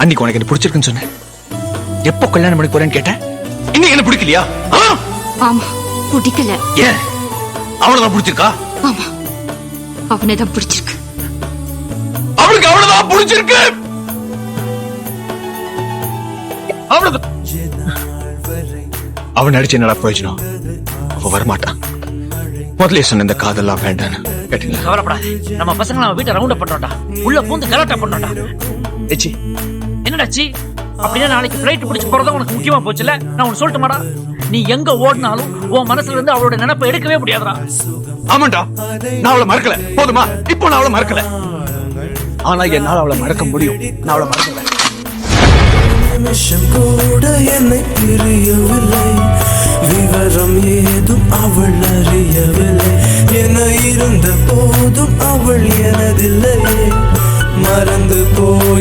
அன்னைக்கு உனக்கு என்ன பிடிச்சிருக்குன்னு சொன்னேன். எப்போ கல்யாணம் பண்ணி போறேன்னு கேட்டேன். இன்னைக்கு என்ன பிடிக்கலையா? ஆமா, பிடிக்கல. ஏன்? அவனதான் பிடிச்சிருக்கா? ஆமா, அவனைதான் பிடிச்சிருக்கு. அவனுக்கு அவனதான் பிடிச்சிருக்கு. அவன் அடிச்சு என்னடா பிரயோஜனம்? அவ வரமாட்டான். முதல்ல சொன்ன இந்த காதெல்லாம் வேண்டான்னு கேட்டீங்களா? கவலைப்படாது, நம்ம பசங்க நம்ம வீட்டை ரவுண்ட் பண்ணோம்டா, உள்ள பூந்து கலாட்டா பண்ணோம்டா. என்னடாச்சு? அப்படின்னா நாளைக்கு ஃபிளைட் பிடிச்சு போறதா உனக்கு முக்கியமா போச்சுல. நான் உனக்கு சொல்லட்டு மாடா, நீ எங்க ஓடினாலும் உன் மனசுல இருந்து அவளோட நினைப்பை எடுக்கவே முடியாதுடா. ஆமாண்டா, நான் அவளை மறக்கல. போதுமா? இப்போ நான் அவளை மறக்கல. ஆனா என்னால அவளை மறக்க முடியும். நான் அவளை மறக்கல. நிமிஷம் கூட என்னை பிரியவில்லை, விவரம் ஏதும் அவள் அறியவில்லை. என இருந்த போதும் அவள் எனதில்லையே, மறந்து போய்